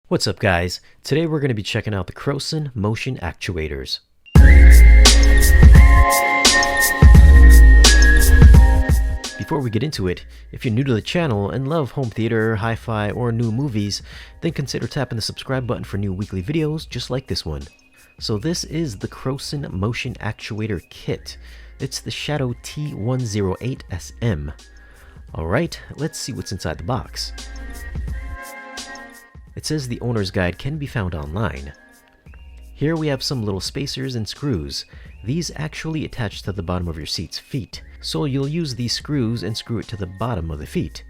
What's up guys? Today we're going to be checking out the Crowson motion actuators. Before we get into it, if you're new to the channel and love home theater, hi-fi, or new movies, then consider tapping the subscribe button for new weekly videos just like this one. So this is the Crowson motion actuator kit. It's the Shadow T108SM. Alright, let's see what's inside the box. It says the owner's guide can be found online. Here we have some little spacers and screws. These actually attach to the bottom of your seat's feet, so you'll use these screws and screw it to the bottom of the feet.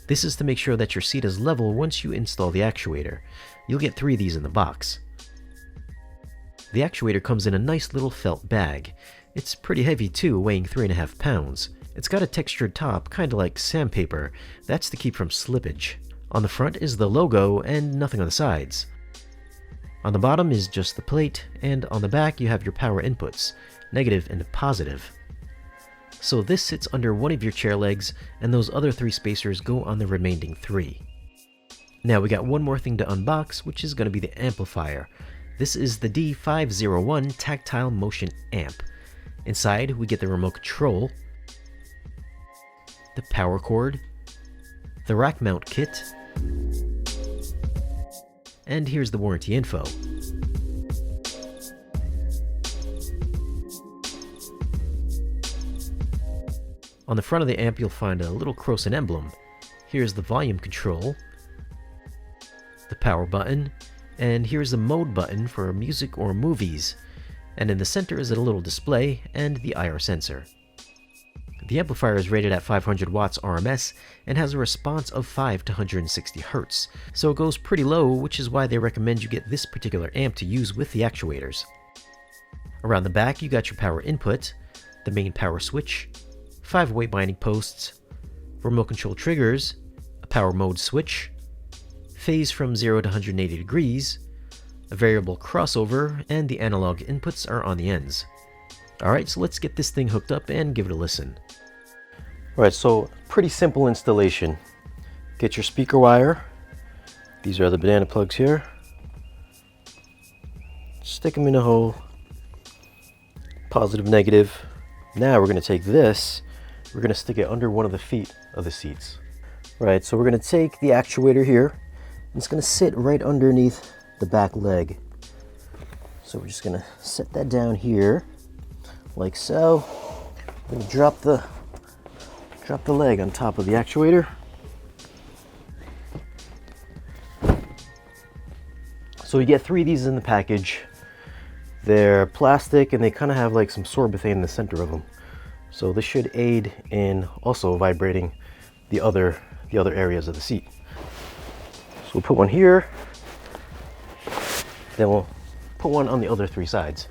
This is to make sure that your seat is level once you install the actuator. You'll get 3 of these in the box. The actuator comes in a nice little felt bag. It's pretty heavy too, weighing 3.5 pounds. It's got a textured top, kinda like sandpaper. That's to keep from slippage. On the front is the logo and nothing on the sides. On the bottom is just the plate, and on the back you have your power inputs, negative and positive. So this sits under one of your chair legs, and those other 3 spacers go on the remaining 3. Now we got one more thing to unbox, which is going to be the amplifier. This is the D501 Tactile Motion Amp. Inside we get the remote control, the power cord, the rack mount kit, and here's the warranty info. On the front of the amp you'll find a little Crowson emblem. Here's the volume control, the power button, and here's the mode button for music or movies. And in the center is a little display and the IR sensor. The amplifier is rated at 500 watts RMS and has a response of 5 to 160 Hz, so it goes pretty low, which is why they recommend you get this particular amp to use with the actuators. Around the back you got your power input, the main power switch, 5 weight binding posts, remote control triggers, a power mode switch, phase from 0 to 180 degrees, a variable crossover, and the analog inputs are on the ends. Alright, so let's get this thing hooked up and give it a listen. Alright, so pretty simple installation. Get your speaker wire. These are the banana plugs here. Stick them in a hole. Positive, negative. Now we're going to take this, we're going to stick it under one of the feet of the seats. Right, so we're going to take the actuator here, and it's going to sit right underneath the back leg. So we're just going to set that down here, like so. We're going to drop the leg on top of the actuator. So we get 3 of these in the package. They're plastic and they kind of have like some sorbethane in the center of them. So this should aid in also vibrating the other areas of the seat. So we'll put one here, then we'll put one on the other 3 sides.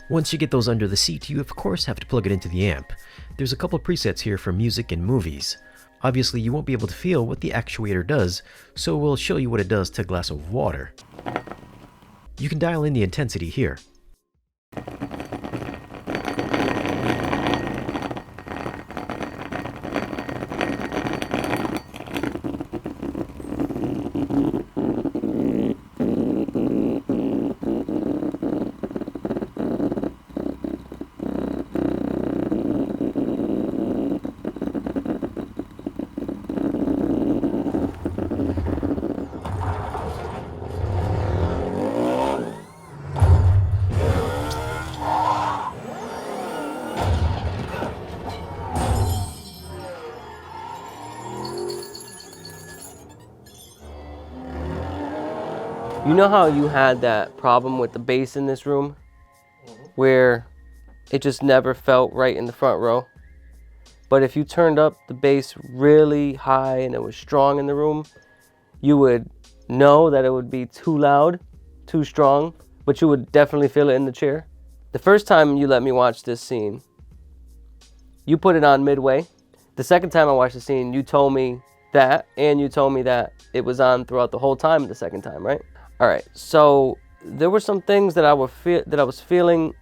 Once you get those under the seat, you of course have to plug it into the amp. There's a couple presets here for music and movies. Obviously you won't be able to feel what the actuator does, so we'll show you what it does to a glass of water. You can dial in the intensity here. You know how you had that problem with the bass in this room? Where it just never felt right in the front row? But if you turned up the bass really high and it was strong in the room, you would know that it would be too loud, too strong, but you would definitely feel it in the chair. The first time you let me watch this scene, you put it on midway. The second time I watched the scene, you told me that, and you told me that it was on throughout the whole time the second time, right? All right, so there were some things that I was feeling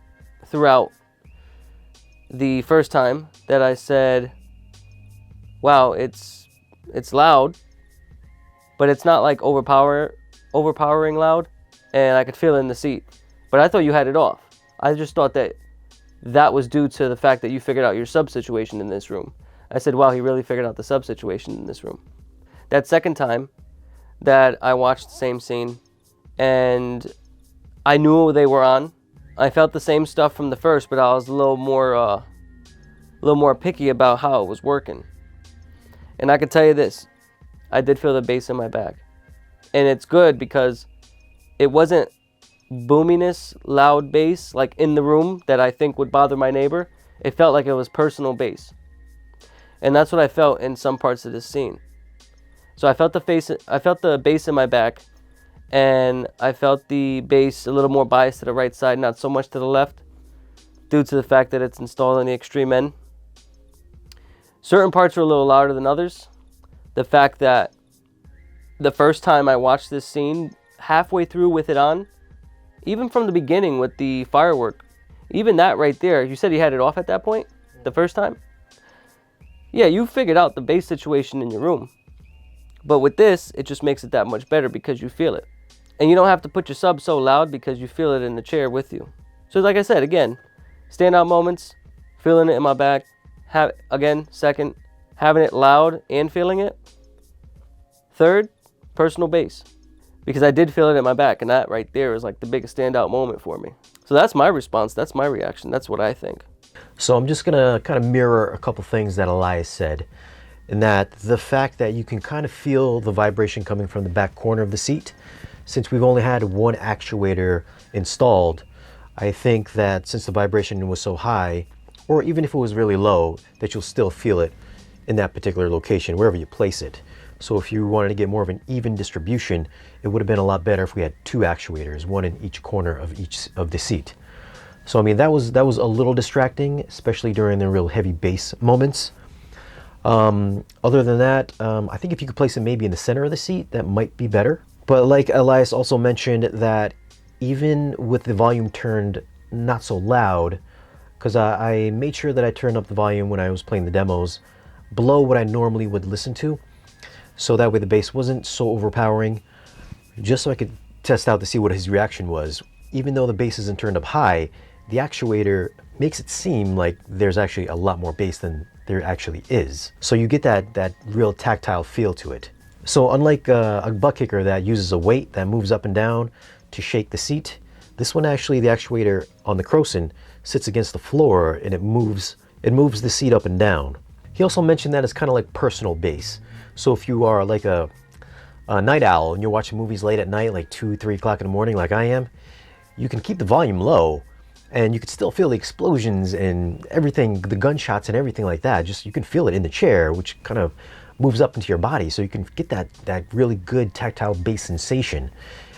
throughout the first time that I said, wow, it's loud, but it's not like overpowering overpowering loud, and I could feel it in the seat. But I thought you had it off. I just thought that that was due to the fact that you figured out your sub situation in this room. I said, wow, he really figured out the sub situation in this room. That second time that I watched the same scene and I knew they were on, I felt the same stuff from the first, but I was a little more picky about how it was working. And I can tell you this, I did feel the bass in my back. And it's good because it wasn't boominess, loud bass like in the room that I think would bother my neighbor. It felt like it was personal bass. And that's what I felt in some parts of this scene. So I felt the bass in my back, and I felt the bass a little more biased to the right side, not so much to the left, due to the fact that it's installed on the extreme end. Certain parts were a little louder than others. The fact that the first time I watched this scene, halfway through with it on, even from the beginning with the firework, even that right there, you said you had it off at that point, the first time? Yeah, you figured out the bass situation in your room. But with this, it just makes it that much better because you feel it. And you don't have to put your sub so loud because you feel it in the chair with you. So like I said, again, standout moments, feeling it in my back. Second, having it loud and feeling it. Third, personal bass. Because I did feel it in my back, and that right there is like the biggest standout moment for me. So that's my response, that's my reaction, that's what I think. So I'm just gonna kind of mirror a couple things that Elias said, in that the fact that you can kind of feel the vibration coming from the back corner of the seat. Since we've only had one actuator installed, I think that since the vibration was so high, or even if it was really low, that you'll still feel it in that particular location, wherever you place it. So if you wanted to get more of an even distribution, it would have been a lot better if we had two actuators, one in each corner of each of the seat. So I mean, that was a little distracting, especially during the real heavy bass moments. Other than that, I think if you could place it maybe in the center of the seat, that might be better. But like Elias also mentioned, that even with the volume turned not so loud, because I made sure that I turned up the volume when I was playing the demos below what I normally would listen to, so that way the bass wasn't so overpowering, just so I could test out to see what his reaction was. Even though the bass isn't turned up high, the actuator makes it seem like there's actually a lot more bass than there actually is. So you get that real tactile feel to it. So unlike a butt kicker that uses a weight that moves up and down to shake the seat, this one actually, the actuator on the Crowson, sits against the floor and it moves the seat up and down. He also mentioned that it's kind of like personal bass. So if you are like a night owl and you're watching movies late at night, like 2, 3 o'clock in the morning like I am, you can keep the volume low and you can still feel the explosions and everything, the gunshots and everything like that. Just, you can feel it in the chair, which kind of moves up into your body. So you can get that really good tactile bass sensation.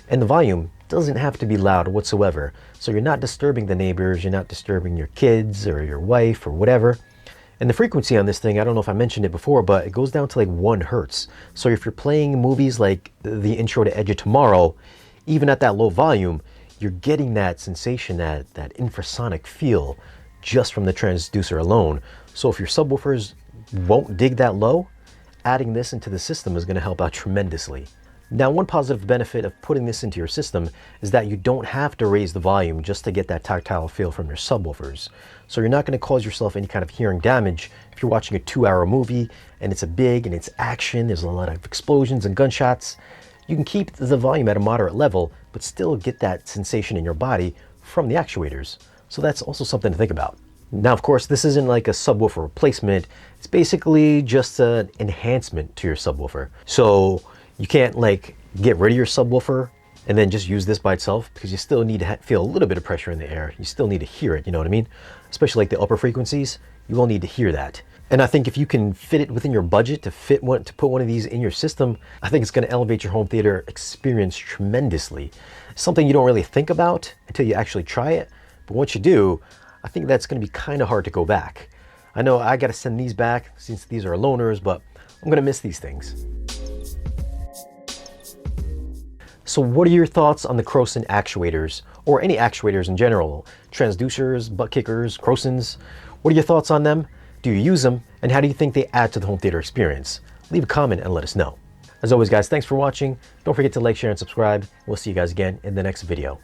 And the volume doesn't have to be loud whatsoever. So you're not disturbing the neighbors, you're not disturbing your kids or your wife or whatever. And the frequency on this thing, I don't know if I mentioned it before, but it goes down to like 1 hertz. So if you're playing movies like the intro to Edge of Tomorrow, even at that low volume, you're getting that sensation, that infrasonic feel just from the transducer alone. So if your subwoofers won't dig that low, adding this into the system is going to help out tremendously. Now, one positive benefit of putting this into your system is that you don't have to raise the volume just to get that tactile feel from your subwoofers. So you're not going to cause yourself any kind of hearing damage if you're watching a 2-hour movie and it's big and it's action, there's a lot of explosions and gunshots. You can keep the volume at a moderate level, but still get that sensation in your body from the actuators. So that's also something to think about. Now, of course, this isn't like a subwoofer replacement. It's basically just an enhancement to your subwoofer. So you can't like get rid of your subwoofer and then just use this by itself, because you still need to feel a little bit of pressure in the air. You still need to hear it, you know what I mean? Especially like the upper frequencies, you will need to hear that. And I think if you can fit it within your budget to put one of these in your system, I think it's going to elevate your home theater experience tremendously. Something you don't really think about until you actually try it, but once you do, I think that's going to be kind of hard to go back. I know I got to send these back since these are loaners, but I'm going to miss these things. So what are your thoughts on the Crowson actuators, or any actuators in general? Transducers, butt kickers, Crowsons. What are your thoughts on them? Do you use them? And how do you think they add to the home theater experience? Leave a comment and let us know. As always, guys, thanks for watching. Don't forget to like, share, and subscribe. We'll see you guys again in the next video.